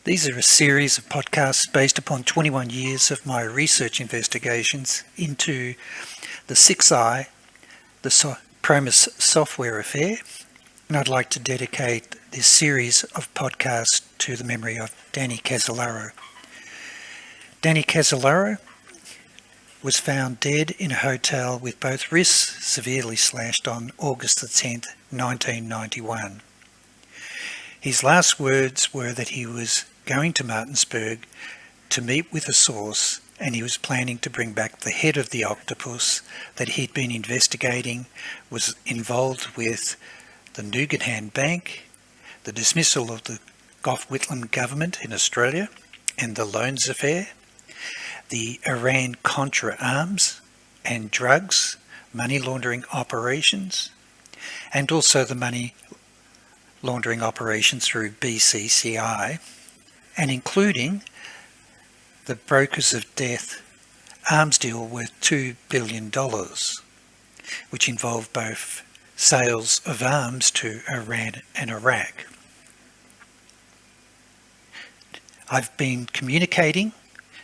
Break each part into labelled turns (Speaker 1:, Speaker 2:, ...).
Speaker 1: These are a series of podcasts based upon 21 years of my research investigations into the 6i, the PROMIS software affair, and I'd like to dedicate this series of podcasts to the memory of Danny Casolaro. Danny Casolaro was found dead in a hotel with both wrists severely slashed on August the 10th, 1991. His last words were that he was going to Martinsburg to meet with a source, and he was planning to bring back the head of the octopus that he'd been investigating, was involved with the Nugan Bank, the dismissal of the Gough Whitlam government in Australia, and the loans affair, the Iran-Contra arms and drugs, money laundering operations, and also the money laundering operations through BCCI, and including the brokers of death arms deal worth $2 billion, which involved both sales of arms to Iran and Iraq. I've been communicating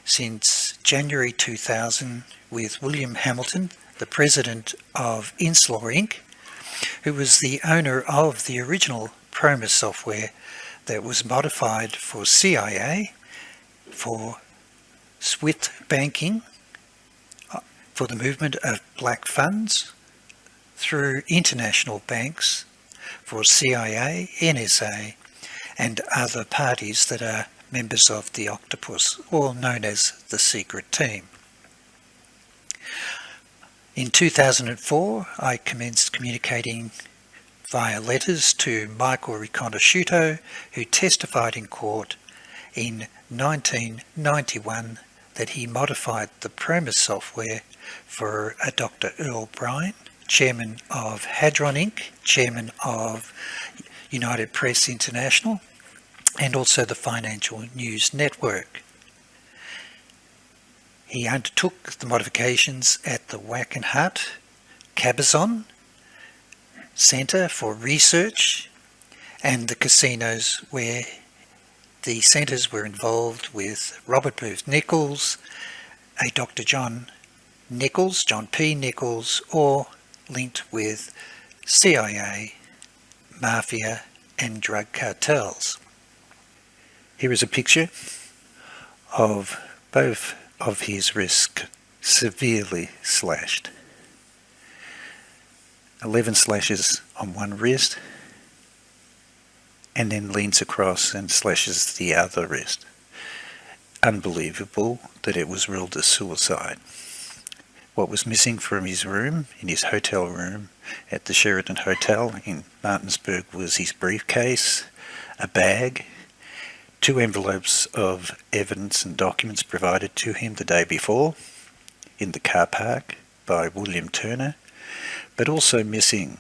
Speaker 1: since January 2000 with William Hamilton, the president of Inslaw Inc., who was the owner of the original PROMIS software that was modified for CIA, for SWIFT banking, for the movement of black funds through international banks, for CIA, NSA, and other parties that are members of the octopus, or known as the secret team. In 2004, I commenced communicating via letters to Michael Riconosciuto, who testified in court in 1991 that he modified the PROMIS software for a Dr. Earl Bryan, chairman of Hadron Inc., chairman of United Press International, and also the Financial News Network. He undertook the modifications at the Wackenhut Cabazon Centre for Research and the casinos, where the centres were involved with Robert Booth Nichols, a Dr. John P. Nichols, or linked with CIA, mafia and drug cartels. Here is a picture of both of his wrists severely slashed. 11 slashes on one wrist, and then leans across and slashes the other wrist. Unbelievable that it was ruled as suicide. What was missing from his room, in his hotel room at the Sheraton Hotel in Martinsburg, was his briefcase, a bag, 2 envelopes of evidence and documents provided to him the day before in the car park by William Turner, but also missing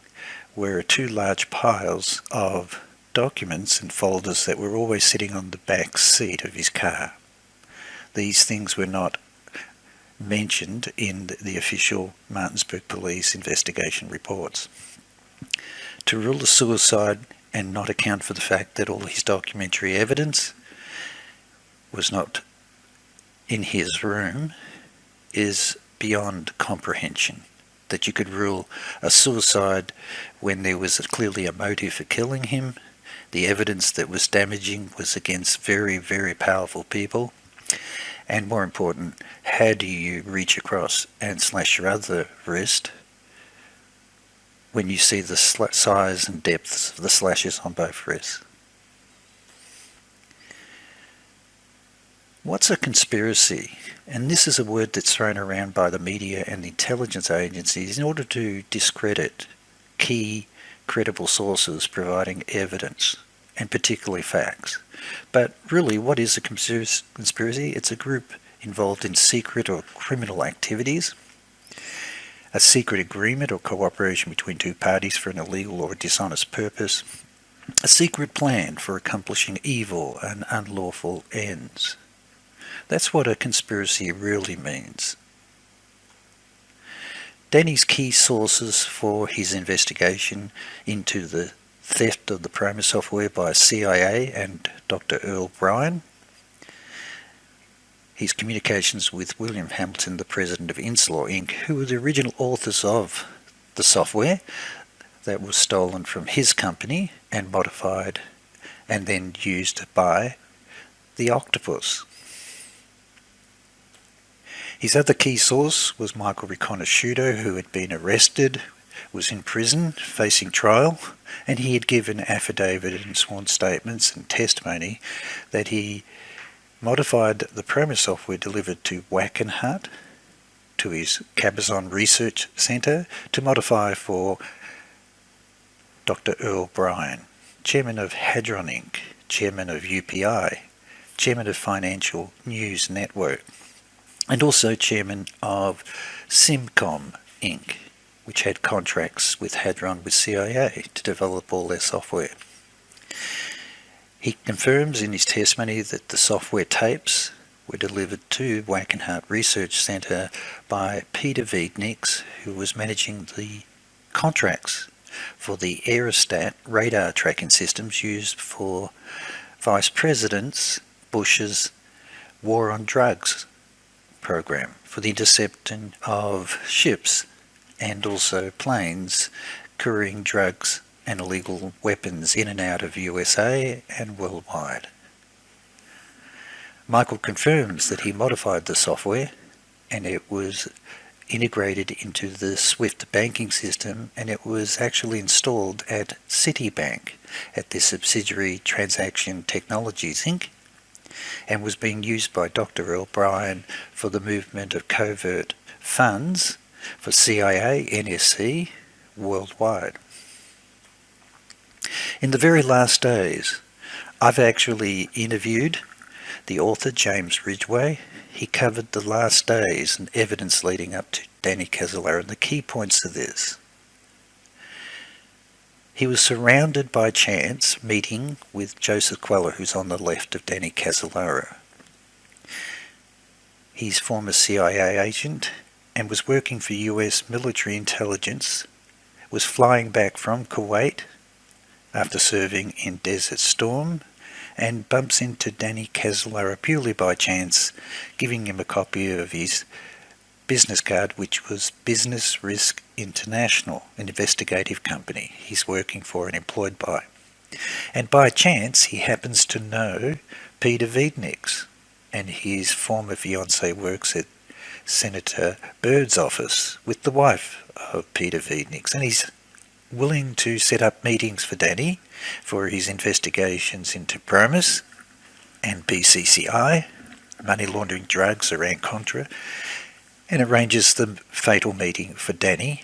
Speaker 1: were 2 large piles of documents and folders that were always sitting on the back seat of his car. These things were not mentioned in the official Martinsburg Police investigation reports. To rule a suicide and not account for the fact that all his documentary evidence was not in his room is beyond comprehension. That you could rule a suicide when there was clearly a motive for killing him. The evidence that was damaging was against very, very powerful people. And more important, how do you reach across and slash your other wrist when you see the size and depths of the slashes on both wrists? What's a conspiracy? And this is a word that's thrown around by the media and the intelligence agencies in order to discredit key credible sources providing evidence, and particularly facts. But really, what is a conspiracy? It's a group involved in secret or criminal activities, a secret agreement or cooperation between 2 parties for an illegal or dishonest purpose, a secret plan for accomplishing evil and unlawful ends. That's what a conspiracy really means. Danny's key sources for his investigation into the theft of the PROMIS software by CIA and Dr. Earl Bryan his communications with William Hamilton, the president of Inslaw Inc., who were the original authors of the software that was stolen from his company and modified and then used by the octopus. His other key source was Michael Riconosciuto, who had been arrested, was in prison facing trial, and he had given affidavit and sworn statements and testimony that he modified the PROMIS software delivered to Wackenhut, to his Cabazon Research Centre, to modify for Dr. Earl Bryan, Chairman of Hadron Inc., Chairman of UPI, Chairman of Financial News Network, and also Chairman of Simcom Inc., which had contracts with Hadron with CIA to develop all their software. He confirms in his testimony that the software tapes were delivered to Wackenhut Research Centre by Peter Wiedniks, who was managing the contracts for the aerostat radar tracking systems used for Vice President Bush's War on Drugs program for the intercepting of ships and also planes carrying drugs and illegal weapons in and out of USA and worldwide. Michael confirms that he modified the software and it was integrated into the SWIFT banking system, and it was actually installed at Citibank at their subsidiary Transaction Technologies Inc., and was being used by Dr. Earl Bryan for the movement of covert funds for CIA, NSC, worldwide. In the very last days, I've actually interviewed the author James Ridgway. He covered the last days and evidence leading up to Danny Casolaro, and the key points of this. He was surrounded by chance meeting with Joseph Queller, who's on the left of Danny Casolaro. He's former CIA agent and was working for US military intelligence, was flying back from Kuwait after serving in Desert Storm, and bumps into Danny Casolaro purely by chance, giving him a copy of his business card, which was Business Risk International, an investigative company he's working for and employed by. And by chance, he happens to know Peter Wiedniks, and his former fiancée works at Senator Byrd's office with the wife of Peter Wiedniks, and he's willing to set up meetings for Danny for his investigations into PROMIS and BCCI, money laundering, drugs, Iran-Contra, and arranges the fatal meeting for Danny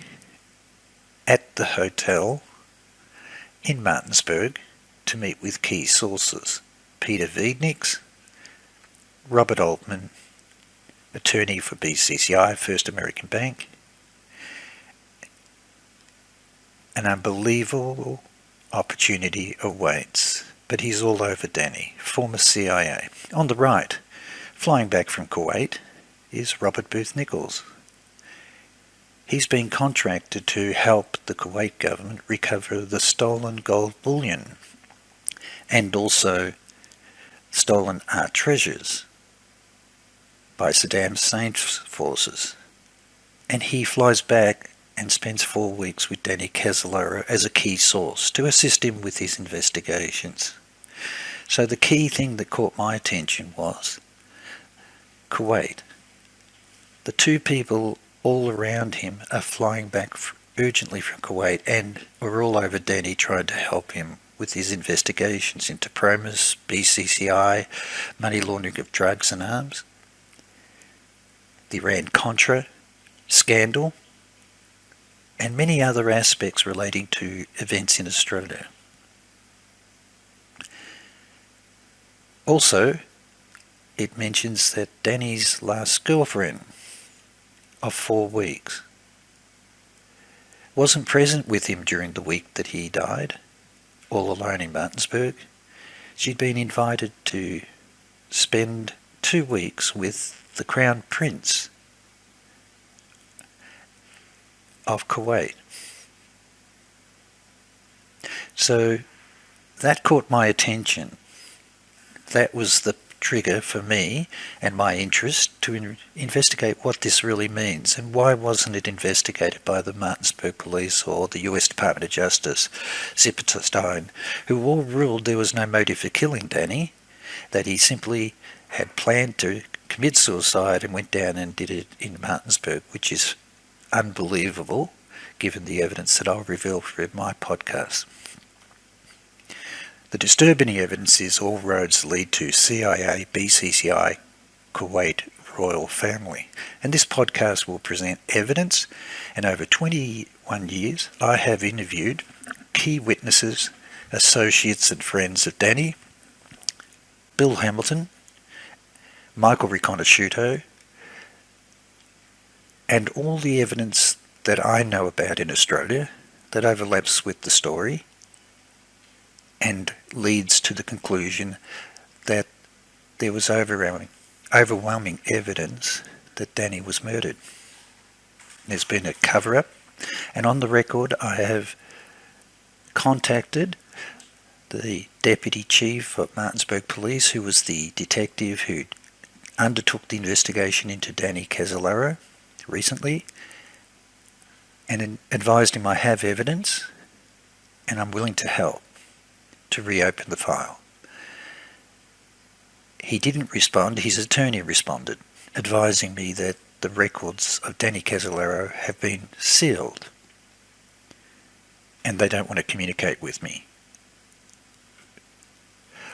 Speaker 1: at the hotel in Martinsburg to meet with key sources: Peter Wiedniks, Robert Altman, attorney for BCCI, First American Bank. An unbelievable opportunity awaits, but he's all over Danny, former CIA. On the right, flying back from Kuwait, is Robert Booth Nichols. He's been contracted to help the Kuwait government recover the stolen gold bullion and also stolen art treasures by Saddam Hussein's forces. And he flies back and spends 4 weeks with Danny Casolaro as a key source to assist him with his investigations. So the key thing that caught my attention was Kuwait. The two people all around him are flying back urgently from Kuwait and are all over Danny trying to help him with his investigations into PROMIS, BCCI, money laundering of drugs and arms, the Iran-Contra scandal, and many other aspects relating to events in Australia. Also, it mentions that Danny's last girlfriend of 4 weeks wasn't present with him during the week that he died, all alone in Martinsburg. She'd been invited to spend 2 weeks with the Crown Prince of Kuwait. So that caught my attention. That was the trigger for me and my interest to investigate what this really means, and why wasn't it investigated by the Martinsburg Police or the US Department of Justice, Zipperstein, who all ruled there was no motive for killing Danny, that he simply had planned to commit suicide and went down and did it in Martinsburg, which is unbelievable given the evidence that I'll reveal through my podcast. The disturbing evidence is all roads lead to CIA, BCCI, Kuwait royal family. And this podcast will present evidence, and over 21 years I have interviewed key witnesses, associates and friends of Danny, Bill Hamilton, Michael Riconosciuto, and all the evidence that I know about in Australia that overlaps with the story and leads to the conclusion that there was overwhelming evidence that Danny was murdered. There's been a cover-up, and on the record I have contacted the Deputy Chief of Martinsburg Police, who was the detective who undertook the investigation into Danny Casolaro recently, and advised him I have evidence and I'm willing to help to reopen the file. He didn't respond. His attorney responded, advising me that the records of Danny Casolaro have been sealed and they don't want to communicate with me.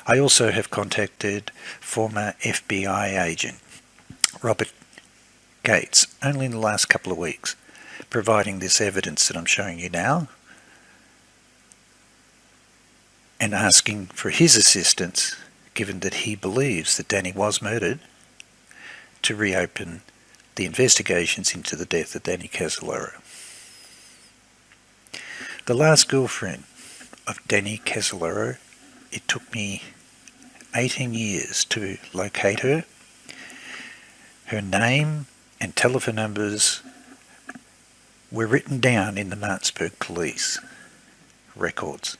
Speaker 1: I also have contacted former FBI agent Robert Gates only in the last couple of weeks, providing this evidence that I'm showing you now and asking for his assistance, given that he believes that Danny was murdered, to reopen the investigations into the death of Danny Casolaro. The last girlfriend of Danny Casolaro, it took me 18 years to locate her. Her name and telephone numbers were written down in the Martinsburg Police records.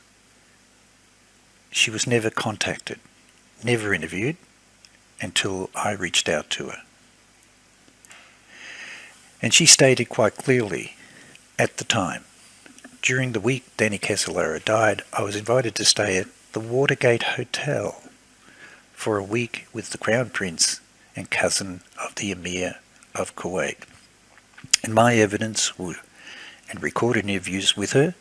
Speaker 1: She was never contacted, never interviewed, until I reached out to her. And she stated quite clearly at the time, during the week Danny Casolaro died, I was invited to stay at the Watergate Hotel for a week with the Crown Prince and cousin of the Emir of Kuwait. And my evidence and recorded interviews with her,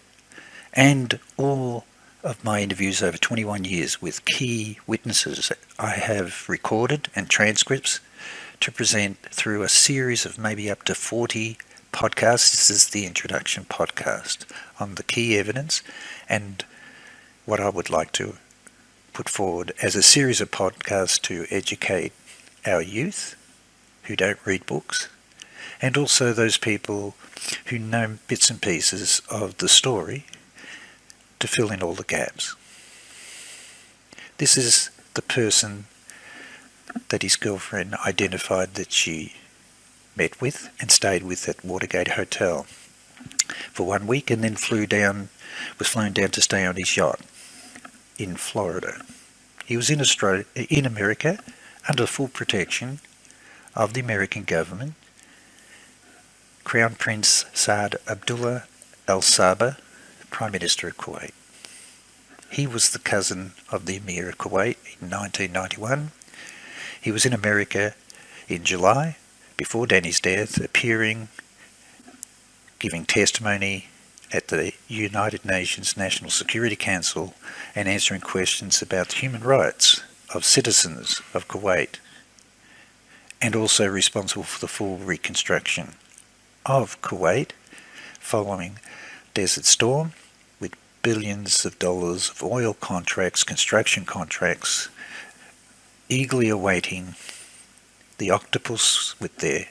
Speaker 1: and all of my interviews over 21 years with key witnesses I have recorded, and transcripts to present through a series of maybe up to 40 podcasts. This is the introduction podcast on the key evidence and what I would like to put forward as a series of podcasts to educate our youth who don't read books, and also those people who know bits and pieces of the story to fill in all the gaps. This is the person that his girlfriend identified that she met with and stayed with at Watergate Hotel for 1 week, and then was flown down to stay on his yacht in Florida. He was in America under full protection of the American government. Crown Prince Saad Abdullah Al Sabah, Prime Minister of Kuwait. He was the cousin of the Emir of Kuwait in 1991. He was in America in July, before Danny's death, giving testimony at the United Nations National Security Council and answering questions about the human rights of citizens of Kuwait, and also responsible for the full reconstruction of Kuwait following Desert Storm, with billions of dollars of oil contracts, construction contracts, eagerly awaiting the octopus with their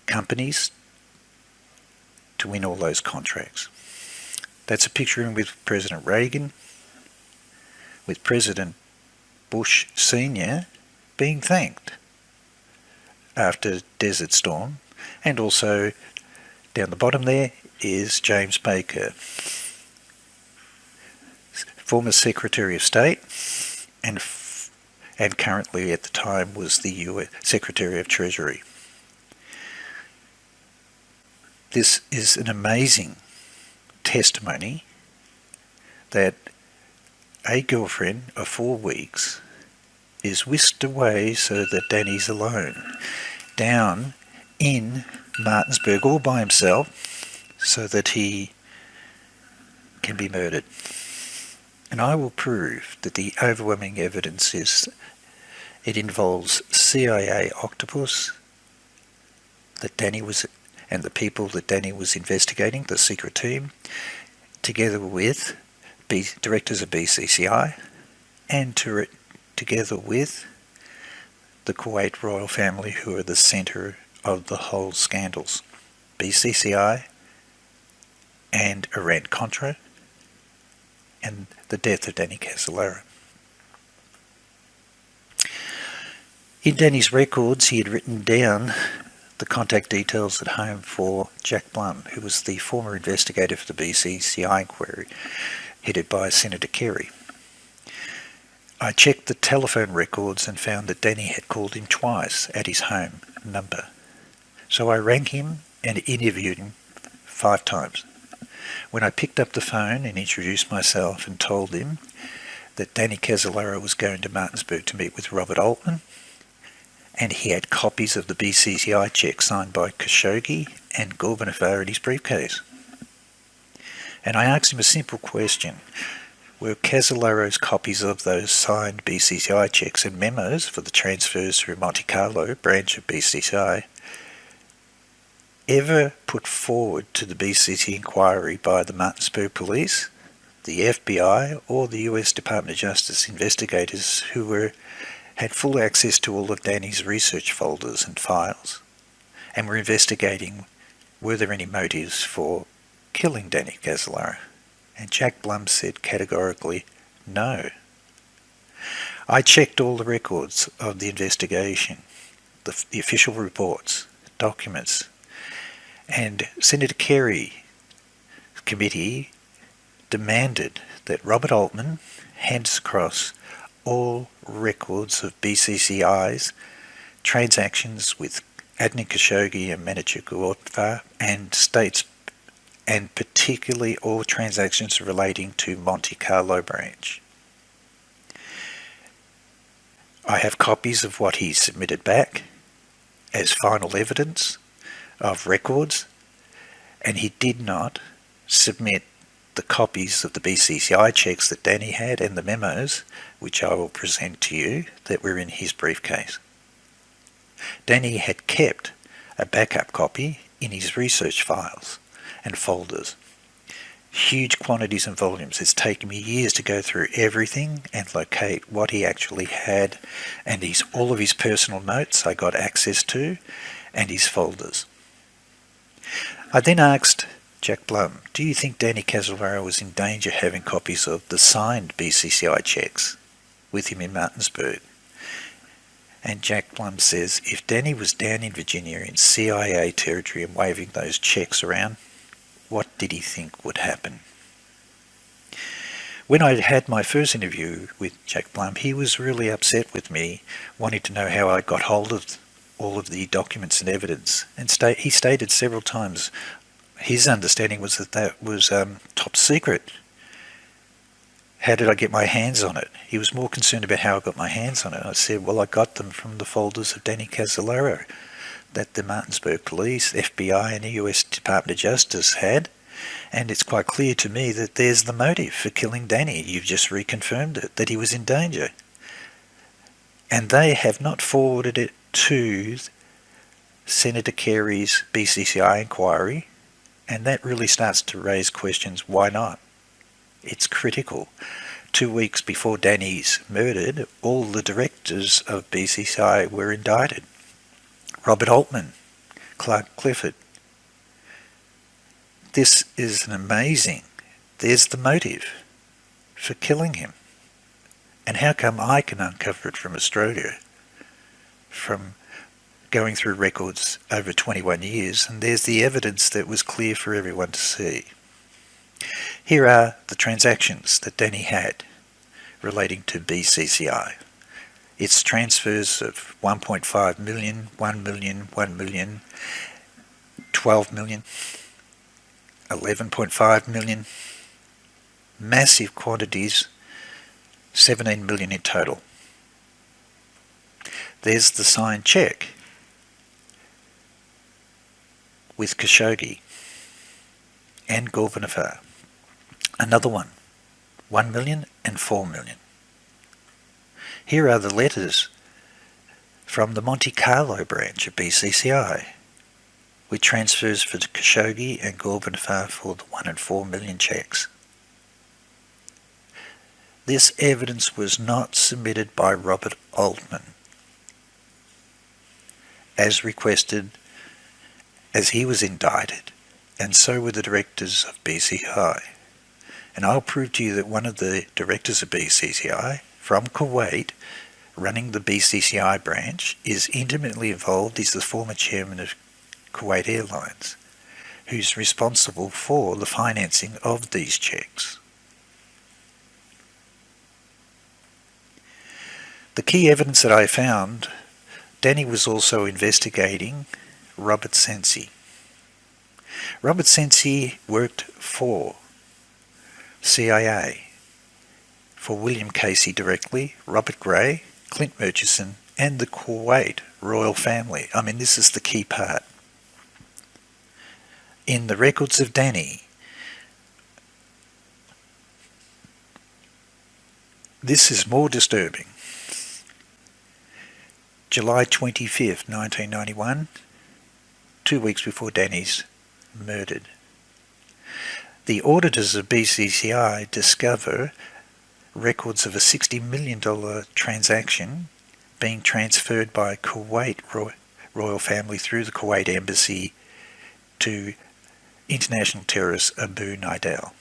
Speaker 1: companies to win all those contracts. That's a picture of him with President Reagan, with President Bush Sr. being thanked after Desert Storm, and also down the bottom there is James Baker, former Secretary of State and and currently at the time was the US Secretary of Treasury. This is an amazing testimony that a girlfriend of 4 weeks is whisked away so that Danny's alone, down in Martinsburg all by himself, so that he can be murdered. And I will prove that the overwhelming evidence is it involves CIA octopus, that Danny was, and the people that Danny was investigating, the secret team, together with directors of BCCI, and together with the Kuwait royal family, who are the centre of the whole scandals. BCCI and Iran-Contra and the death of Danny Casolaro. In Danny's records, he had written down the contact details at home for Jack Blum, who was the former investigator for the BCCI inquiry, headed by Senator Kerry. I checked the telephone records and found that Danny had called him twice at his home number. So I rang him and interviewed him 5 times. When I picked up the phone and introduced myself and told him that Danny Casolaro was going to Martinsburg to meet with Robert Altman, and he had copies of the BCCI check signed by Khashoggi and Gorbachev in his briefcase. And I asked him a simple question. Were Casolaro's copies of those signed BCCI checks and memos for the transfers through Monte Carlo branch of BCCI ever put forward to the BCC inquiry by the Martinsburg police, the FBI, or the US Department of Justice investigators who had full access to all of Danny's research folders and files, and were investigating were there any motives for killing Danny Casolaro? And Jack Blum said categorically, no. I checked all the records of the investigation, the official reports, documents, and Senator Kerry's committee demanded that Robert Altman hands across all records of BCCI's transactions with Adnan Khashoggi and manager Gorbachev and states, and particularly all transactions relating to Monte Carlo branch. I have copies of what he submitted back as final evidence of records, and he did not submit the copies of the BCCI checks that Danny had and the memos, which I will present to you, that were in his briefcase. Danny had kept a backup copy in his research files and folders. Huge quantities and volumes. It's taken me years to go through everything and locate what he actually had, and all of his personal notes I got access to, and his folders. I then asked Jack Blum, do you think Danny Casolaro was in danger having copies of the signed BCCI checks with him in Martinsburg? And Jack Blum says, if Danny was down in Virginia in CIA territory and waving those checks around, what did he think would happen? When I had my first interview with Jack Blum, he was really upset with me, wanting to know how I got hold of all of the documents and evidence. And he stated several times his understanding was that was top secret. How did I get my hands on it? He was more concerned about how I got my hands on it. I said, well, I got them from the folders of Danny Casolaro that the Martinsburg police, FBI and the US Department of Justice had, and it's quite clear to me that there's the motive for killing Danny. You've just reconfirmed it, that he was in danger. And they have not forwarded it to Senator Kerry's BCCI inquiry, and that really starts to raise questions. Why not? It's critical. 2 weeks before Danny's murdered, all the directors of BCCI were indicted. Robert Altman, Clark Clifford. This is an amazing. There's the motive for killing him. And how come I can uncover it from Australia, from going through records over 21 years, and there's the evidence that was clear for everyone to see. Here are the transactions that Danny had relating to BCCI. It's transfers of 1.5 million, 1 million, 1 million, 12 million, 11.5 million, massive quantities, 17 million in total. There's the signed cheque with Khashoggi and Gorbanafar. Another one, 1 million and 4 million. Here are the letters from the Monte Carlo branch of BCCI, with transfers for Khashoggi and Gorbanafar for the 1 and 4 million cheques. This evidence was not submitted by Robert Altman, as requested, as he was indicted, and so were the directors of BCCI. And I'll prove to you that one of the directors of BCCI, from Kuwait, running the BCCI branch, is intimately involved. He's the former chairman of Kuwait Airlines, who's responsible for the financing of these cheques. The key evidence that I found, Danny was also investigating Robert Sensi. Robert Sensi worked for CIA, for William Casey directly, Robert Gray, Clint Murchison, and the Kuwait royal family. I mean, this is the key part. In the records of Danny, this is more disturbing. July 25th, 1991, 2 weeks before Danny's murdered. The auditors of BCCI discover records of a $60 million transaction being transferred by Kuwait royal family through the Kuwait embassy to international terrorist Abu Nidal.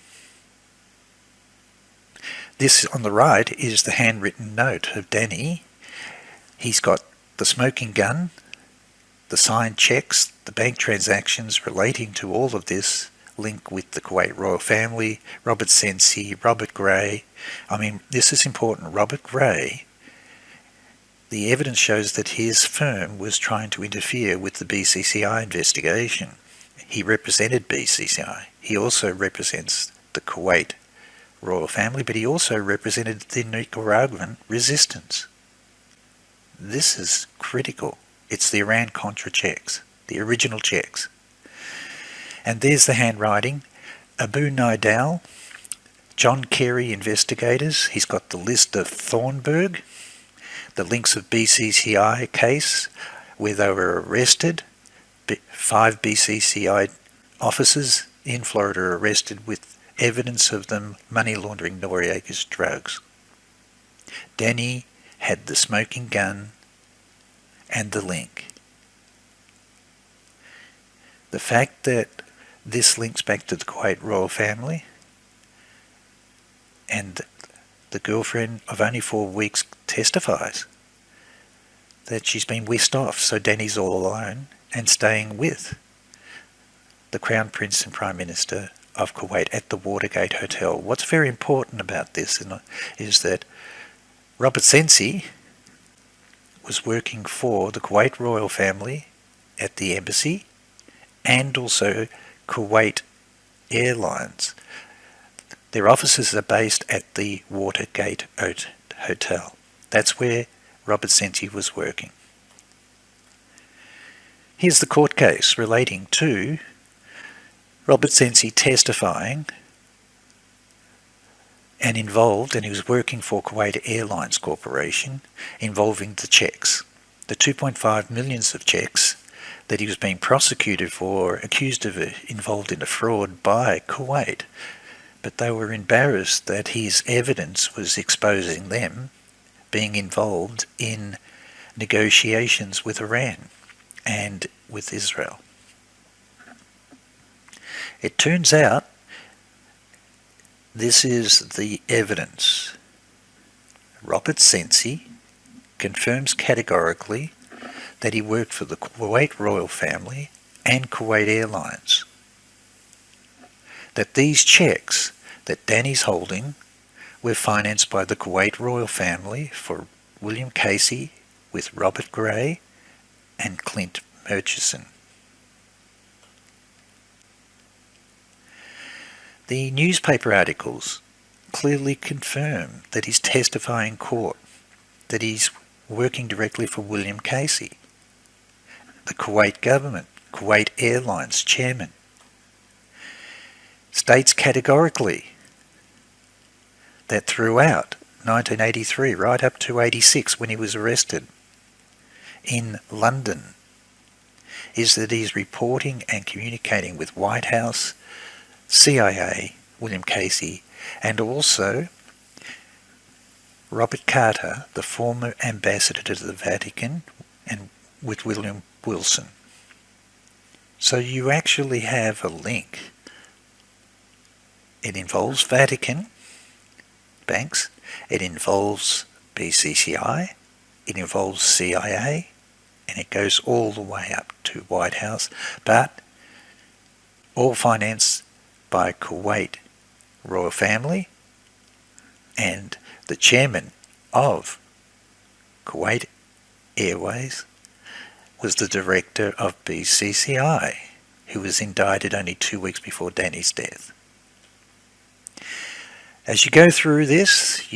Speaker 1: This on the right is the handwritten note of Danny. He's got the smoking gun, the signed cheques, the bank transactions relating to all of this link with the Kuwait royal family, Robert Sensi, Robert Gray. I mean, this is important. Robert Gray, the evidence shows that his firm was trying to interfere with the BCCI investigation. He represented BCCI. He also represents the Kuwait royal family, but he also represented the Nicaraguan resistance. This is critical. It's the Iran-Contra checks, the original checks. And there's the handwriting. Abu Nidal, John Kerry investigators. He's got the list of Thornburg, the links of BCCI case where they were arrested. 5 BCCI officers in Florida are arrested with evidence of them money laundering Noriega's drugs. Danny had the smoking gun and the link. The fact that this links back to the Kuwait royal family, and the girlfriend of only 4 weeks testifies that she's been whisked off, so Danny's all alone and staying with the Crown Prince and Prime Minister of Kuwait at the Watergate Hotel. What's very important about this is that Robert Sensi was working for the Kuwait royal family at the embassy and also Kuwait Airlines. Their offices are based at the Watergate Hotel. That's where Robert Sensi was working. Here's the court case relating to Robert Sensi testifying and involved, and he was working for Kuwait Airlines Corporation, involving the checks, the 2.5 millions of checks that he was being prosecuted for, accused of involved in a fraud by Kuwait. But they were embarrassed that his evidence was exposing them being involved in negotiations with Iran and with Israel. It turns out this is the evidence. Robert Sensi confirms categorically that he worked for the Kuwait royal family and Kuwait Airlines. That these checks that Danny's holding were financed by the Kuwait royal family for William Casey with Robert Gray and Clint Murchison. The newspaper articles clearly confirm that he's testifying in court, that he's working directly for William Casey, the Kuwait government, Kuwait Airlines chairman, states categorically that throughout 1983, right up to 86 when he was arrested in London, is that he's reporting and communicating with White House, CIA, William Casey, and also Robert Carter, the former ambassador to the Vatican, and with William Wilson. So you actually have a link. It involves Vatican banks, it involves BCCI, it involves CIA, and it goes all the way up to White House, but all financed by Kuwait royal family, and the chairman of Kuwait Airways was the director of BCCI, who was indicted only 2 weeks before Danny's death. As you go through this,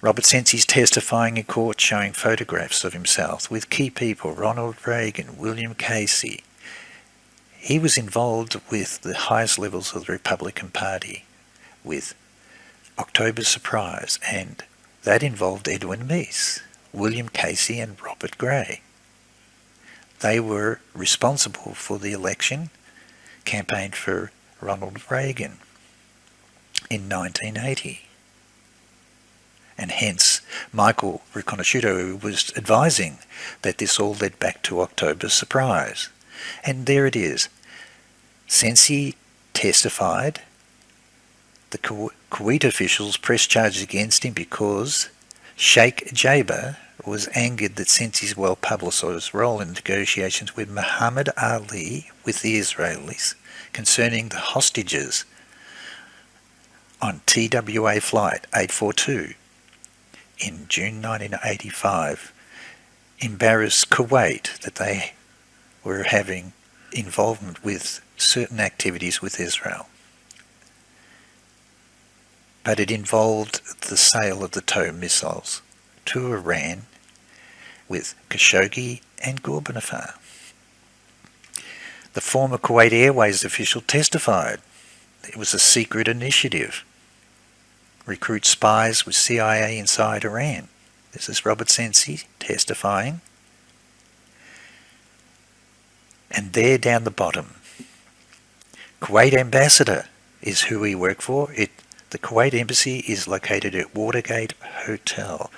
Speaker 1: Robert Sensi's testifying in court showing photographs of himself with key people, Ronald Reagan, William Casey. He was involved with the highest levels of the Republican Party, with October Surprise, and that involved Edwin Meese, William Casey and Robert Gray. They were responsible for the election campaign for Ronald Reagan in 1980. And hence Michael Riconosciuto was advising that this all led back to October Surprise. And there it is. Sensi testified. The Kuwait officials pressed charges against him because Sheikh Jaber was angered that Sensi's well-publicised role in negotiations with Muhammad Ali with the Israelis concerning the hostages on TWA Flight 842 in June 1985 embarrassed Kuwait that they were having involvement with certain activities with Israel. But it involved the sale of the TOW missiles to Iran with Khashoggi and Gorbanifar. The former Kuwait Airways official testified it was a secret initiative. Recruit spies with CIA inside Iran. This is Robert Sensi testifying. And there down the bottom, Kuwait ambassador is who he worked for. The Kuwait embassy is located at Watergate Hotel.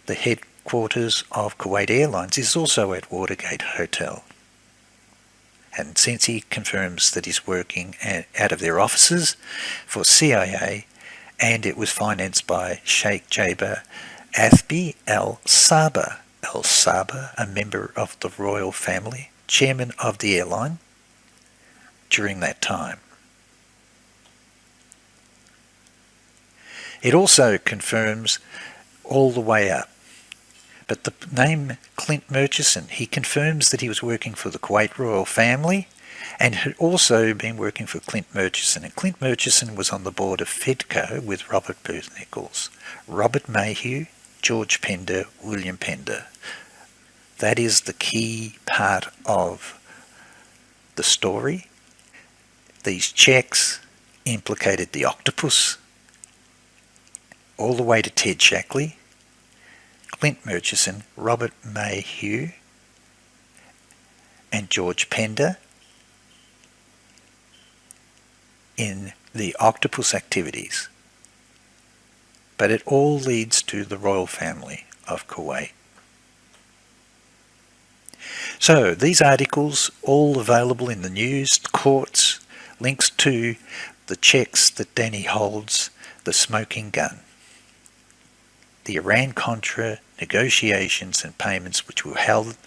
Speaker 1: The headquarters of Kuwait Airlines is also at Watergate Hotel. And Sensi confirms that he's working out of their offices for CIA, and it was financed by Sheikh Jaber Athbi Al Sabah. Al Sabah, a member of the royal family, chairman of the airline during that time. It also confirms all the way up. But the name Clint Murchison, he confirms that he was working for the Kuwait royal family and had also been working for Clint Murchison. And Clint Murchison was on the board of Fedco with Robert Booth Nichols, Robert Mayhew, George Pender, William Pender. That is the key part of the story. These checks implicated the octopus, all the way to Ted Shackley, Clint Murchison, Robert Mayhew, and George Pender in the octopus activities. But it all leads to the royal family of Kuwait. So these articles, all available in the news, courts, links to the checks that Danny holds, the smoking gun, the Iran-Contra negotiations and payments which were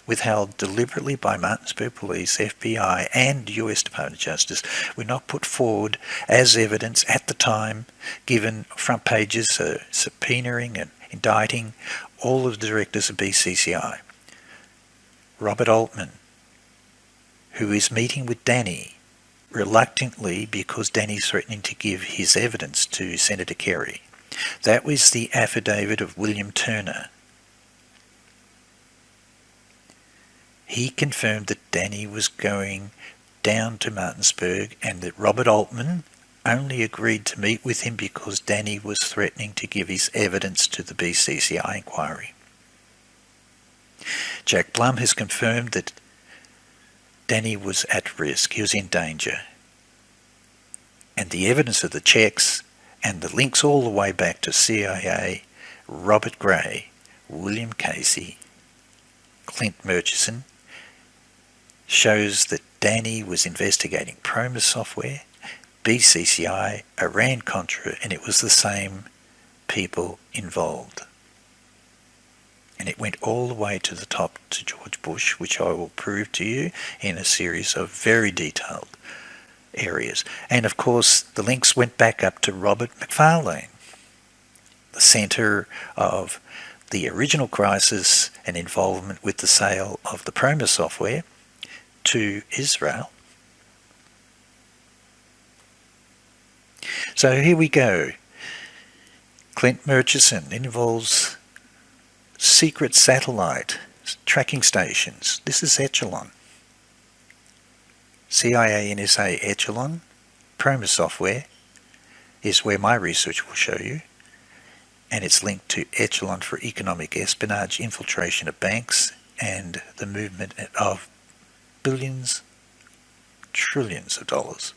Speaker 1: withheld deliberately by Martinsburg Police, FBI and US Department of Justice were not put forward as evidence at the time, given front pages subpoenaing and indicting all of the directors of BCCI. Robert Altman, who is meeting with Danny reluctantly because Danny's threatening to give his evidence to Senator Kerry. That was the affidavit of William Turner. He confirmed that Danny was going down to Martinsburg and that Robert Altman only agreed to meet with him because Danny was threatening to give his evidence to the BCCI inquiry. Jack Blum has confirmed that Danny was at risk, he was in danger. And the evidence of the checks and the links all the way back to CIA, Robert Gray, William Casey, Clint Murchison, shows that Danny was investigating PROMIS software, BCCI, Iran-Contra, and it was the same people involved. And it went all the way to the top to George Bush, which I will prove to you in a series of very detailed areas. And of course, the links went back up to Robert McFarlane, the centre of the original crisis and involvement with the sale of the PROMIS software to Israel. So here we go. Clint Murchison involves secret satellite tracking stations. This is Echelon. CIA NSA Echelon. PROMIS software is where my research will show you. And it's linked to Echelon for economic espionage, infiltration of banks, and the movement of billions, trillions of dollars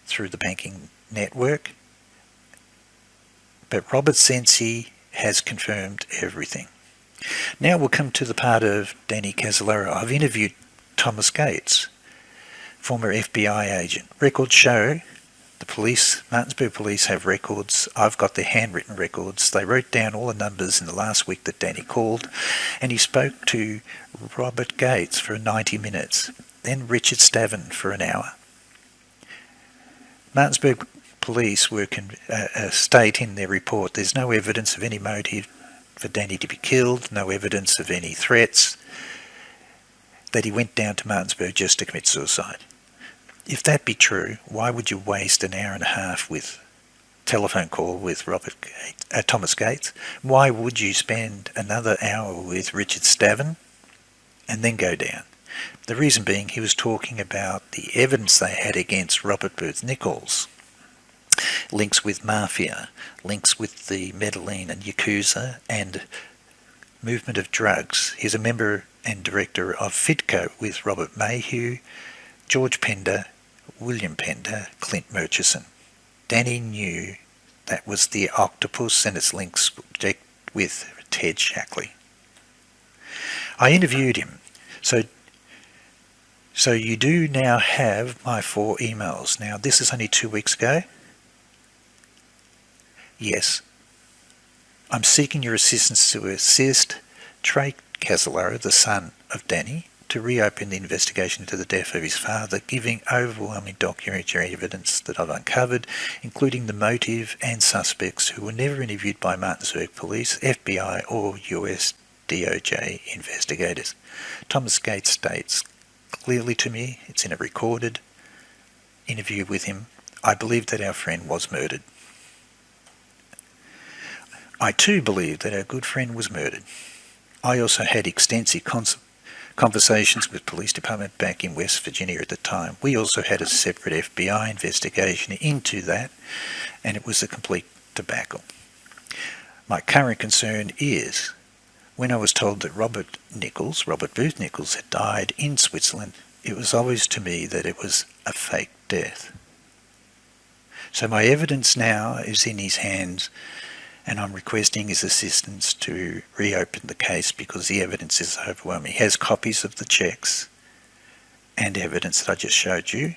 Speaker 1: through the banking network. But Robert Sensi has confirmed everything. Now we'll come to the part of Danny Casolaro. I've interviewed Thomas Gates, former FBI agent. Records show the police, Martinsburg police, have records. I've got their handwritten records. They wrote down all the numbers in the last week that Danny called, and he spoke to Robert Gates for 90 minutes, then Richard Stavin for an hour. Martinsburg police state in their report there's no evidence of any motive for Danny to be killed, no evidence of any threats, that he went down to Martinsburg just to commit suicide. If that be true, why would you waste an hour and a half with telephone call with Thomas Gates? Why would you spend another hour with Richard Stavin and then go down? The reason being, he was talking about the evidence they had against Robert Booth Nichols. Links with mafia, links with the Medellin and Yakuza, and movement of drugs. He's a member and director of FIDCO with Robert Mayhew, George Pender, William Pender, Clint Murchison. Danny knew that was the octopus and its links with Ted Shackley. I interviewed him. So you do now have my 4 emails. Now, this is only 2 weeks ago. Yes. I'm seeking your assistance to assist Trey Casolaro, the son of Danny, to reopen the investigation into the death of his father, giving overwhelming documentary evidence that I've uncovered, including the motive and suspects who were never interviewed by Martinsburg police, FBI or US DOJ investigators. Thomas Gates states clearly to me, it's in a recorded interview with him, I believe that our friend was murdered. I too believe that our good friend was murdered. I also had extensive conversations with police department back in West Virginia at the time. We also had a separate FBI investigation into that, and it was a complete debacle. My current concern is, when I was told that Robert Booth Nichols, had died in Switzerland, it was obvious to me that it was a fake death. So my evidence now is in his hands, and I'm requesting his assistance to reopen the case because the evidence is overwhelming. He has copies of the checks and evidence that I just showed you,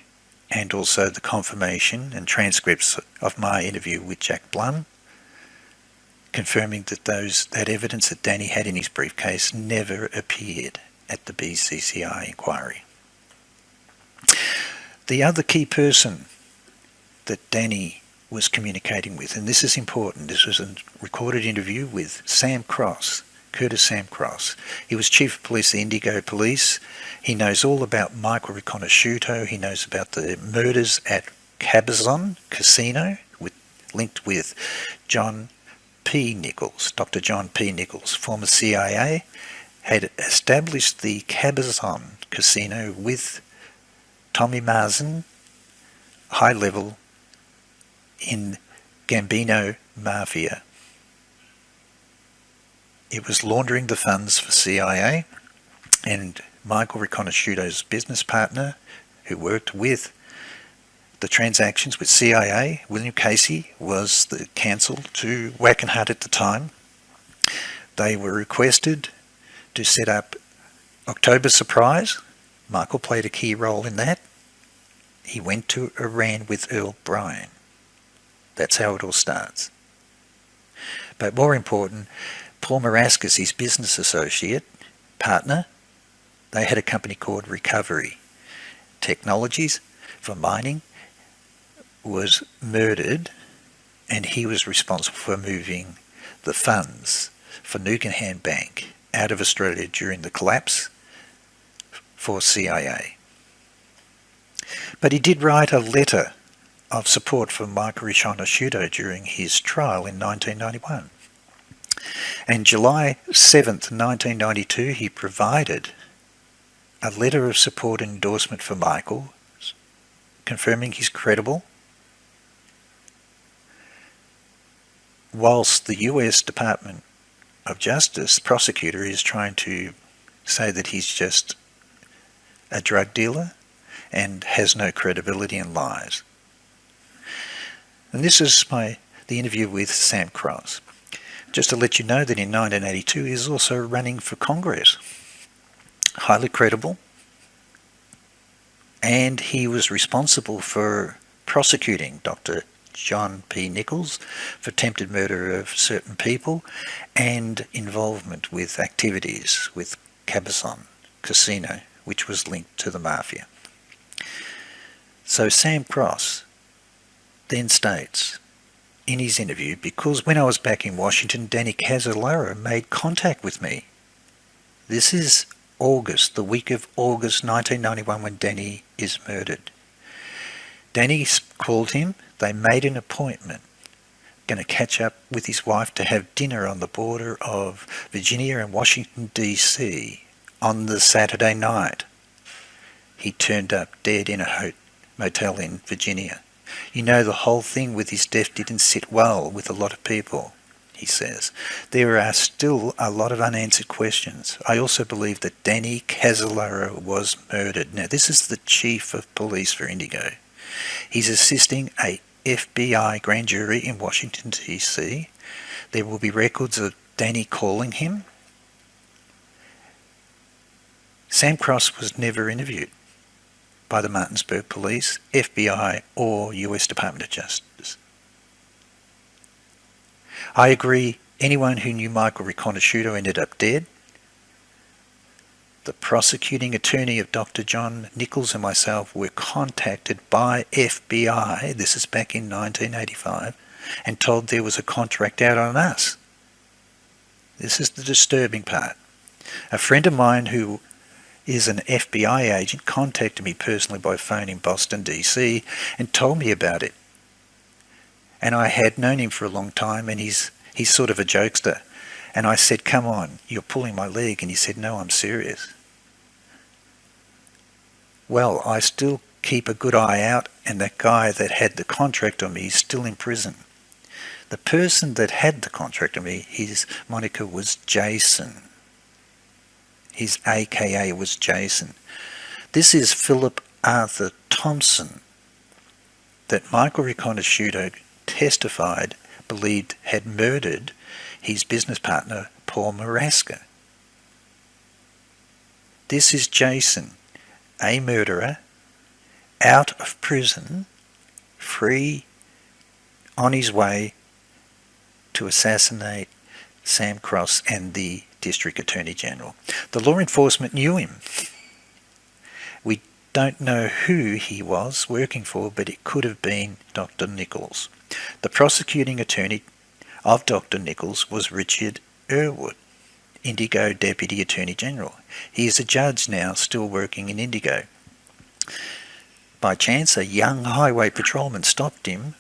Speaker 1: and also the confirmation and transcripts of my interview with Jack Blum, confirming that that evidence that Danny had in his briefcase never appeared at the BCCI inquiry. The other key person that Danny was communicating with. And this is important. This was a recorded interview with Sam Cross, Curtis Sam Cross. He was Chief of Police of the Indigo Police. He knows all about Michael Riconosciuto. He knows about the murders at Cabazon Casino, linked with John P. Nichols. Dr. John P. Nichols, former CIA, had established the Cabazon Casino with Tommy Marsden, high level in Gambino Mafia. It was laundering the funds for CIA, and Michael Riconosciuto's business partner, who worked with the transactions with CIA, William Casey, was the counsel to Wackenhut at the time. They were requested to set up October Surprise. Michael played a key role in that. He went to Iran with Earl Bryan. That's how it all starts. But more important, Paul Marascus, his business associate, partner, they had a company called Recovery Technologies for mining, was murdered, and he was responsible for moving the funds for Nukenham Bank out of Australia during the collapse for CIA. But he did write a letter of support for Michael Riconosciuto during his trial in 1991. And July 7th, 1992, he provided a letter of support and endorsement for Michael, confirming he's credible, whilst the US Department of Justice prosecutor is trying to say that he's just a drug dealer and has no credibility and lies. And this is the interview with Sam Cross. Just to let you know that in 1982 he is also running for Congress. Highly credible. And he was responsible for prosecuting Dr. John P. Nichols for attempted murder of certain people and involvement with activities with Cabazon Casino, which was linked to the mafia. So Sam Cross then states in his interview, because when I was back in Washington, Danny Casolaro made contact with me. This is August, the week of August 1991, when Danny is murdered. Danny called him. They made an appointment, going to catch up with his wife to have dinner on the border of Virginia and Washington, D.C. on the Saturday night. He turned up dead in a motel in Virginia. You know, the whole thing with his death didn't sit well with a lot of people, he says. There are still a lot of unanswered questions. I also believe that Danny Casolaro was murdered. Now, this is the chief of police for Indigo. He's assisting a FBI grand jury in Washington, D.C. There will be records of Danny calling him. Sam Cross was never interviewed by the Martinsburg Police, FBI, or US Department of Justice. I agree, anyone who knew Michael Riconosciuto ended up dead. The prosecuting attorney of Dr. John Nichols and myself were contacted by FBI, this is back in 1985, and told there was a contract out on us. This is the disturbing part. A friend of mine who is an FBI agent contacted me personally by phone in Boston, D.C. and told me about it. And I had known him for a long time, and he's sort of a jokester. And I said, come on, you're pulling my leg. And he said, no, I'm serious. Well, I still keep a good eye out, and that guy that had the contract on me is still in prison. The person that had the contract on me, his moniker was Jason. His AKA was Jason. This is Philip Arthur Thompson, that Michael Riconosciuto testified believed had murdered his business partner, Paul Marasca. This is Jason, a murderer, out of prison, free, on his way to assassinate Sam Cross and the District Attorney General. The law enforcement knew him. We don't know who he was working for, but it could have been Dr. Nichols. The prosecuting attorney of Dr. Nichols was Richard Irwood, Indigo Deputy Attorney General. He is a judge now, still working in Indigo. By chance, a young highway patrolman stopped him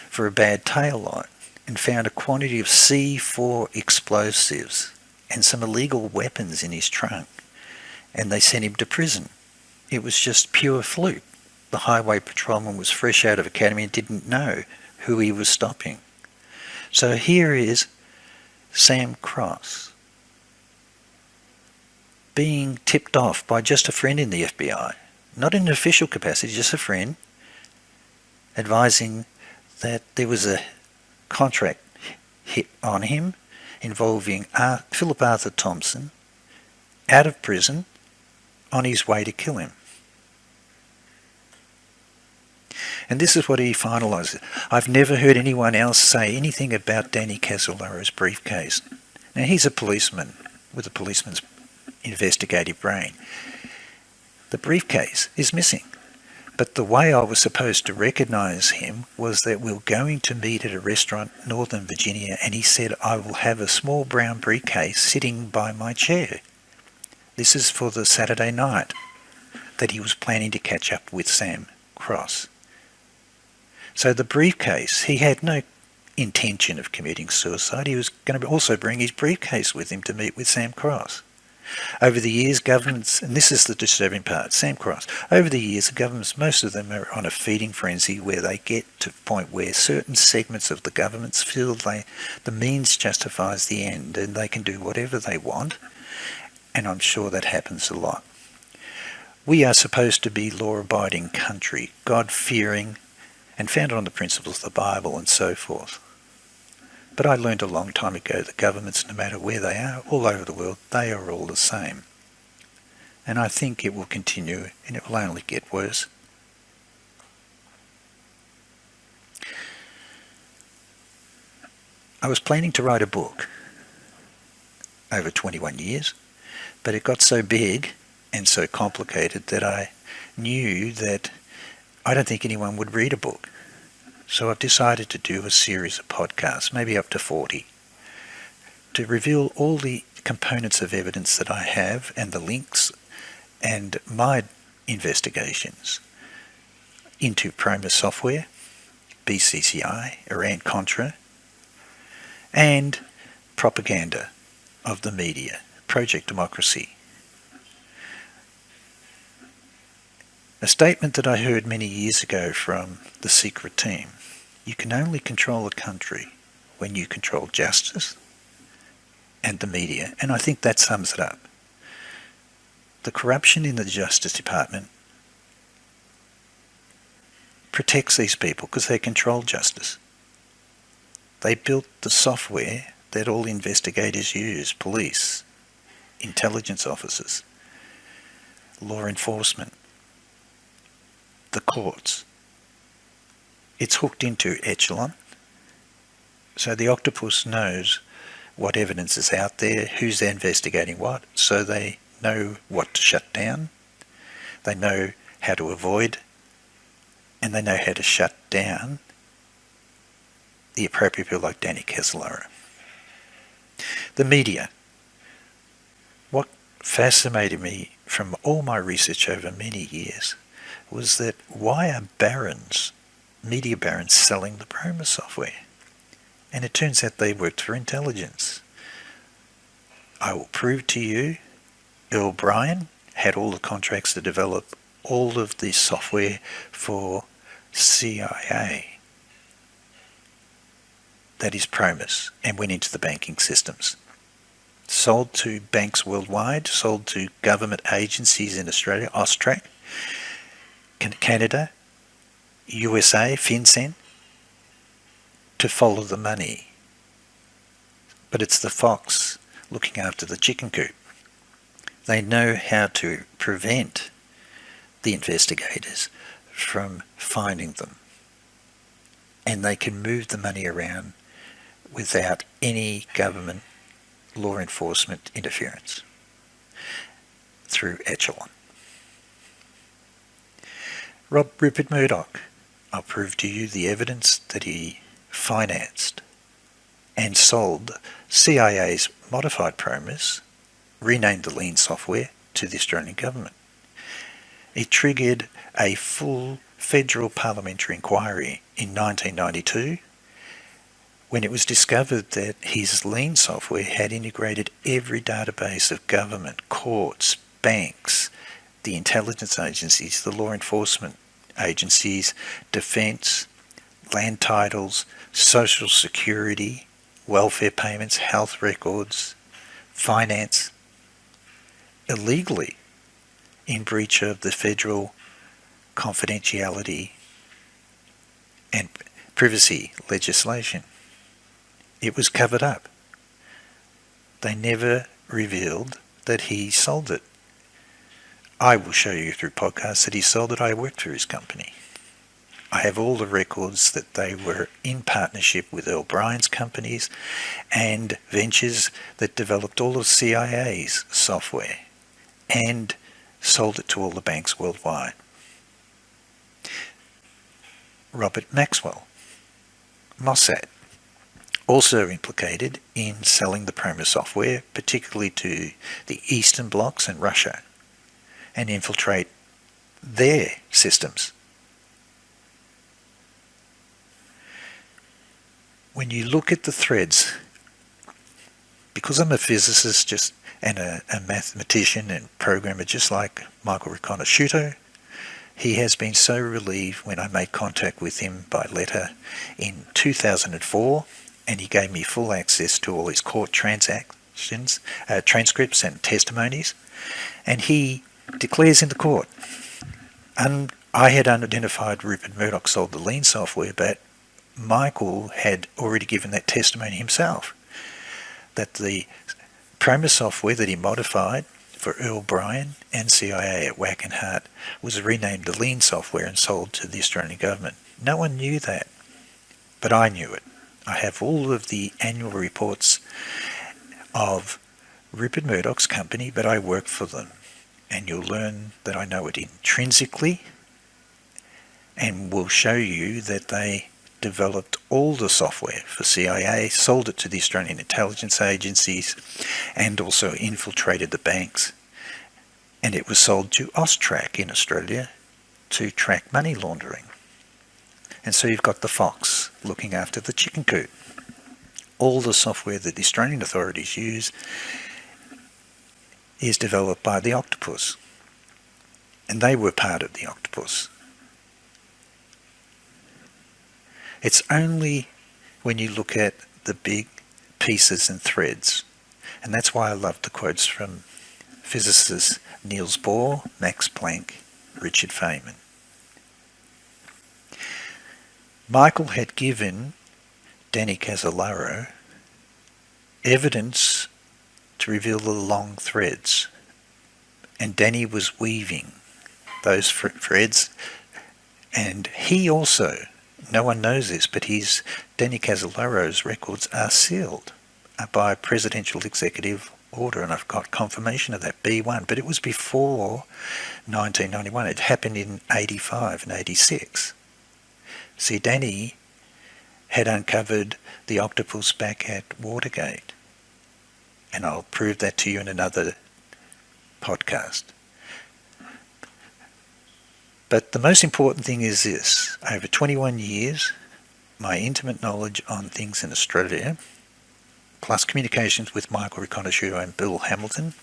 Speaker 1: for a bad tail light and found a quantity of C4 explosives and some illegal weapons in his trunk, and they sent him to prison. It was just pure fluke. The highway patrolman was fresh out of academy and didn't know who he was stopping. So here is Sam Cross being tipped off by just a friend in the FBI, not in an official capacity, just a friend, advising that there was a contract hit on him involving Philip Arthur Thompson out of prison on his way to kill him. And this is what he finalised. I've never heard anyone else say anything about Danny Casolaro's briefcase. Now, he's a policeman with a policeman's investigative brain. The briefcase is missing. But the way I was supposed to recognise him was that we were going to meet at a restaurant in Northern Virginia, and he said, I will have a small brown briefcase sitting by my chair. This is for the Saturday night that he was planning to catch up with Sam Cross. So the briefcase, he had no intention of committing suicide. He was going to also bring his briefcase with him to meet with Sam Cross. Over the years, governments, and this is the disturbing part, Sam Cross, over the years, the governments, most of them are on a feeding frenzy where they get to the point where certain segments of the governments feel the means justifies the end and they can do whatever they want, and I'm sure that happens a lot. We are supposed to be law-abiding country, God-fearing, and founded on the principles of the Bible and so forth. But I learned a long time ago that governments, no matter where they are, all over the world, they are all the same. And I think it will continue, and it will only get worse. I was planning to write a book over 21 years, but it got so big and so complicated that I knew that I don't think anyone would read a book. So I've decided to do a series of podcasts, maybe up to 40, to reveal all the components of evidence that I have and the links and my investigations into PROMIS software, BCCI, Iran-Contra, and propaganda of the media, Project Democracy. A statement that I heard many years ago from the secret team: you can only control a country when you control justice and the media, and I think that sums it up. The corruption in the Justice Department protects these people because they control justice. They built the software that all investigators use, police, intelligence officers, law enforcement, the courts. It's hooked into Echelon, so the octopus knows what evidence is out there, who's investigating what, so they know what to shut down, they know how to avoid, and they know how to shut down the appropriate people like Danny Casolaro. The media. What fascinated me from all my research over many years was that why are barons, media barons, selling the PROMIS software? And it turns out they worked for intelligence. I will prove to you, Earl Bryan had all the contracts to develop all of the software for CIA. That is PROMIS, and went into the banking systems. Sold to banks worldwide, sold to government agencies in Australia, Austrac, Canada, USA, FinCEN, to follow the money. But it's the fox looking after the chicken coop. They know how to prevent the investigators from finding them. And they can move the money around without any government law enforcement interference through Echelon. Rupert Murdoch, I'll prove to you the evidence that he financed, and sold CIA's modified PROMIS, renamed the lean software, to the Australian government. It triggered a full federal parliamentary inquiry in 1992 when it was discovered that his lean software had integrated every database of government, courts, banks, the intelligence agencies, the law enforcement agencies, defence, land titles, social security, welfare payments, health records, finance, illegally, in breach of the federal confidentiality and privacy legislation. It was covered up. They never revealed that he sold it. I will show you through podcasts that he sold it. I worked for his company. I have all the records that they were in partnership with Earl Bryan's companies and ventures that developed all of CIA's software and sold it to all the banks worldwide. Robert Maxwell, Mossad, also implicated in selling the PROMIS software, particularly to the Eastern blocs and Russia, and infiltrate their systems. When you look at the threads, because I'm a physicist and a mathematician and programmer just like Michael Riconosciuto, he has been so relieved when I made contact with him by letter in 2004, and he gave me full access to all his court transcripts and testimonies, and he declares in the court, I had unidentified Rupert Murdoch sold the lean software, but Michael had already given that testimony himself, that the PROMIS software that he modified for Earl Bryan and CIA at Wackenhart was renamed the lean software and sold to the Australian government. No one knew that, but I knew it. I have all of the annual reports of Rupert Murdoch's company, but I work for them. And you'll learn that I know it intrinsically, and will show you that they developed all the software for CIA, sold it to the Australian intelligence agencies, and also infiltrated the banks. And it was sold to Austrac in Australia to track money laundering. And so you've got the fox looking after the chicken coop. All the software that the Australian authorities use is developed by the octopus. And they were part of the octopus. It's only when you look at the big pieces and threads, and that's why I love the quotes from physicists Niels Bohr, Max Planck, Richard Feynman. Michael had given Danny Casolaro evidence to reveal the long threads, and Danny was weaving those threads, and he also, no one knows this, but Danny Casolaro's records are sealed by a presidential executive order, and I've got confirmation of that, B1, but it was before 1991. It happened in 85 and 86. See, Danny had uncovered the octopus back at Watergate, and I'll prove that to you in another podcast. But the most important thing is this: over 21 years, my intimate knowledge on things in Australia, plus communications with Michael Riconosciuto and Bill Hamilton,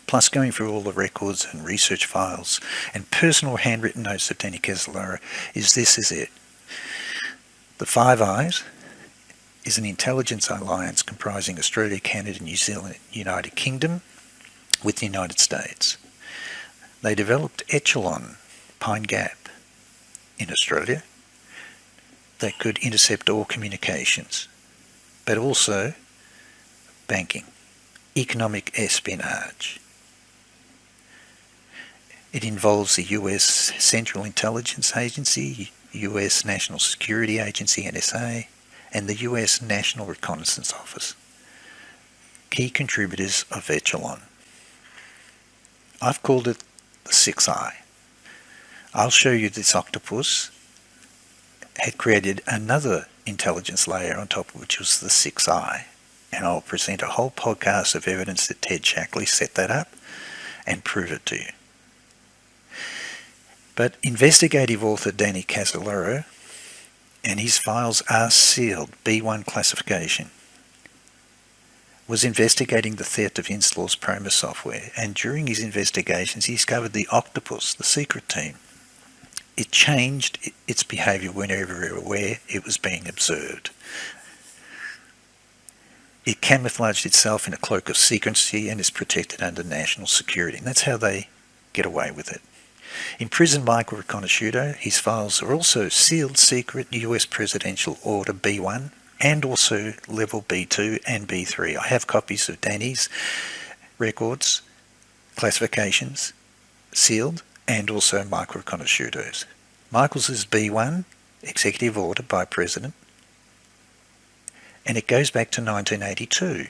Speaker 1: plus going through all the records and research files and personal handwritten notes of Danny Casolaro, is it. The Five Eyes is an intelligence alliance comprising Australia, Canada, New Zealand, United Kingdom with the United States. They developed Echelon, Pine Gap in Australia that could intercept all communications, but also banking, economic espionage. It involves the US Central Intelligence Agency, US National Security Agency, NSA, and the US National Reconnaissance Office, key contributors of Echelon. I've called it the Sixth Eye. I'll show you this octopus had created another intelligence layer on top of which was the sixth eye. And I'll present a whole podcast of evidence that Ted Shackley set that up and prove it to you. But investigative author Danny Casolaro, and his files are sealed, B1 classification, was investigating the theft of Inslaw's PROMIS software, and during his investigations he discovered the octopus, the secret team. It changed its behaviour whenever it was being observed. It camouflaged itself in a cloak of secrecy and is protected under national security, and that's how they get away with it. In prison, Michael Riconosciuto, his files are also sealed secret US Presidential Order B1 and also level B2 and B3. I have copies of Danny's records, classifications, sealed, and also Michael Riconosciuto's. Michael's is B1, executive order by President, and it goes back to 1982.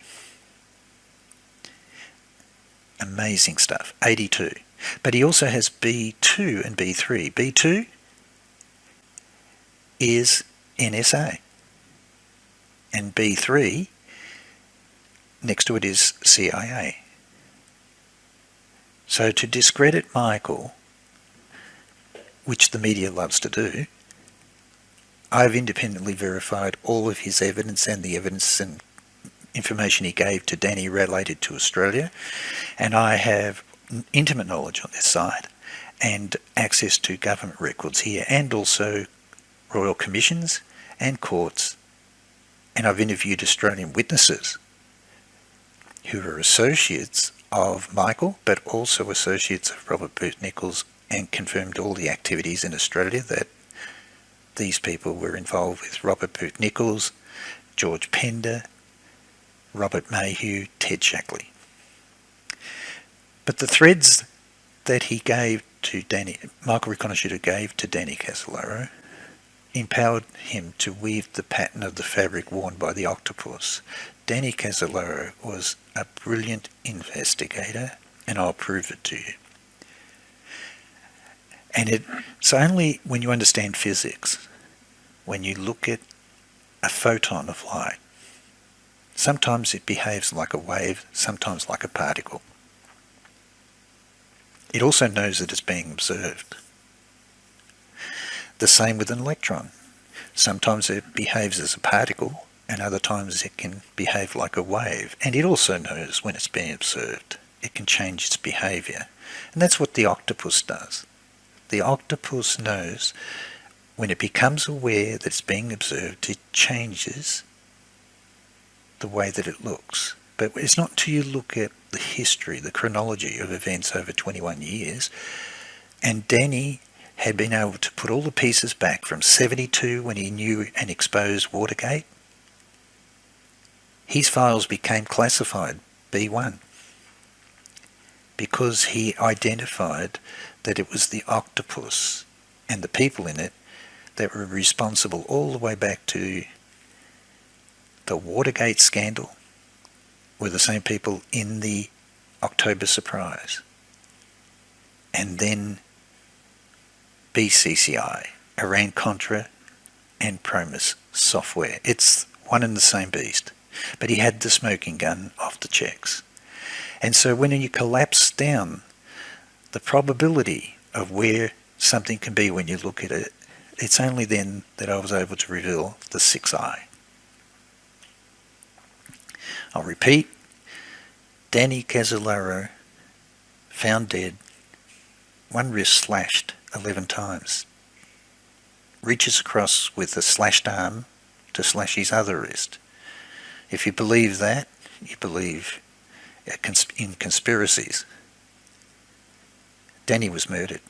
Speaker 1: Amazing stuff, 82. But he also has B2 and B3. B2 is NSA. And B3, next to it is CIA. So to discredit Michael, which the media loves to do, I've independently verified all of his evidence and the evidence and information he gave to Danny related to Australia, and I have intimate knowledge on this side and access to government records here and also royal commissions and courts, and I've interviewed Australian witnesses who are associates of Michael but also associates of Robert Booth-Nichols, and confirmed all the activities in Australia that these people were involved with: Robert Booth-Nichols, George Pender, Robert Mayhew, Ted Shackley. But the threads that he gave to Michael Riconosciuto gave to Danny Casolaro empowered him to weave the pattern of the fabric worn by the octopus. Danny Casolaro was a brilliant investigator, and I'll prove it to you. And it's only when you understand physics, when you look at a photon of light, sometimes it behaves like a wave, sometimes like a particle. It also knows that it's being observed. The same with an electron. Sometimes it behaves as a particle, and other times it can behave like a wave. And it also knows when it's being observed. It can change its behaviour. And that's what the octopus does. The octopus knows when it becomes aware that it's being observed, it changes the way that it looks. But it's not until you look at the history, the chronology of events over 21 years, and Danny had been able to put all the pieces back from 72 when he knew and exposed Watergate. His files became classified B1 because he identified that it was the octopus and the people in it that were responsible all the way back to the Watergate scandal, were the same people in the October surprise, and then BCCI, Iran-Contra and PROMIS software. It's one and the same beast, but he had the smoking gun off the checks. And so when you collapse down the probability of where something can be when you look at it, it's only then that I was able to reveal the sixth eye. I'll repeat: Danny Casolaro found dead, one wrist slashed 11 times, reaches across with a slashed arm to slash his other wrist. If you believe that, you believe in conspiracies. Danny was murdered.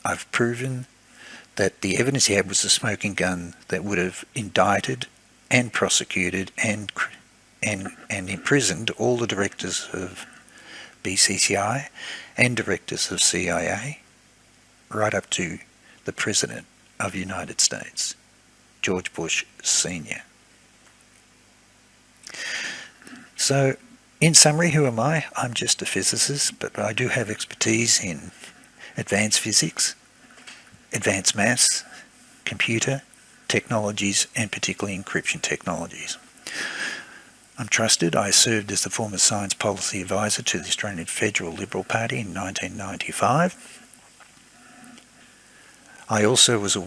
Speaker 1: I've proven that the evidence he had was a smoking gun that would have indicted and prosecuted and imprisoned all the directors of BCCI and directors of CIA, right up to the President of the United States, George Bush Sr. So, in summary, who am I? I'm just a physicist, but I do have expertise in advanced physics, advanced maths, computer, technologies and particularly encryption technologies. I'm trusted. I served as the former Science Policy Advisor to the Australian Federal Liberal Party in 1995. I also was a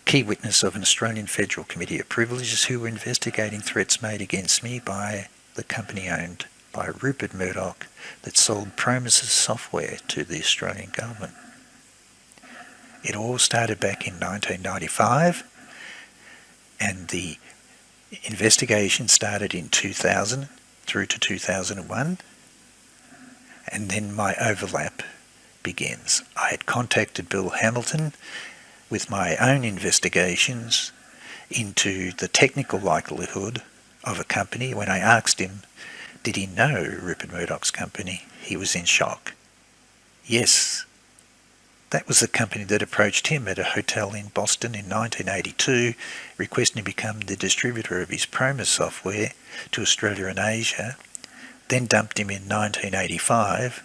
Speaker 1: key witness of an Australian Federal Committee of Privileges who were investigating threats made against me by the company owned by Rupert Murdoch that sold PROMIS software to the Australian government. It all started back in 1995, and the investigation started in 2000 through to 2001, and then my overlap begins. I had contacted Bill Hamilton with my own investigations into the technical likelihood of a company. When I asked him, did he know Rupert Murdoch's company, he was in shock. Yes, that was the company that approached him at a hotel in Boston in 1982, requesting to become the distributor of his PROMIS software to Australia and Asia, then dumped him in 1985,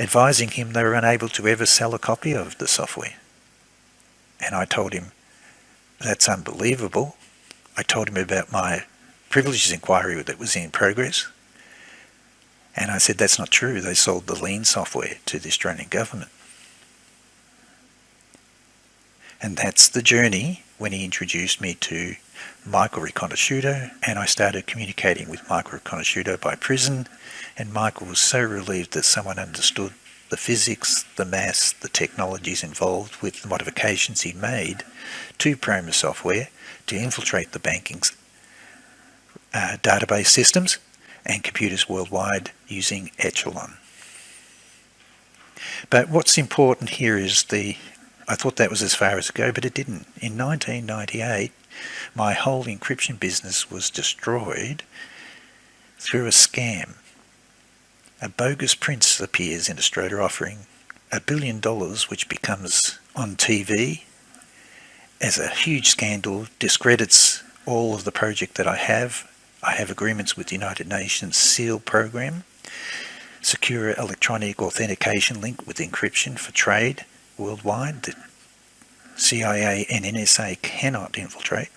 Speaker 1: advising him they were unable to ever sell a copy of the software. And I told him, that's unbelievable. I told him about my privileges inquiry that was in progress. And I said, that's not true. They sold the lean software to the Australian government. And that's the journey when he introduced me to Michael Riconosciuto, and I started communicating with Michael Riconosciuto by prison, and Michael was so relieved that someone understood the physics, the maths, the technologies involved with the modifications he made to PROMIS software to infiltrate the banking database systems and computers worldwide using Echelon. But what's important here is I thought that was as far as it go, but it didn't. In 1998, my whole encryption business was destroyed through a scam. A bogus prince appears in Australia offering $1 billion, which becomes on TV as a huge scandal, discredits all of the project that I have. I have agreements with the United Nations SEAL program, secure electronic authentication link with encryption for trade worldwide that CIA and NSA cannot infiltrate.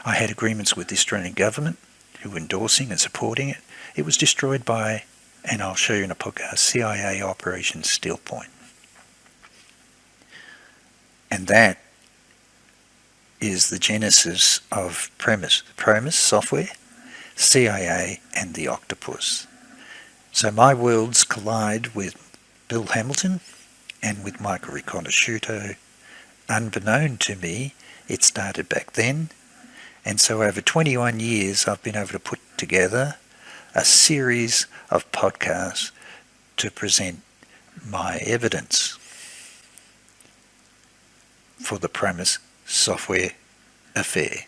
Speaker 1: I had agreements with the Australian government who were endorsing and supporting it. It was destroyed by, and I'll show you in a podcast, CIA Operation Steel Point. And that is the genesis of PROMIS software, CIA, and the octopus. So my worlds collide with Bill Hamilton and with Michael Riconosciuto. Unbeknown to me, it started back then. And so over 21 years, I've been able to put together a series of podcasts to present my evidence for the PROMIS software affair.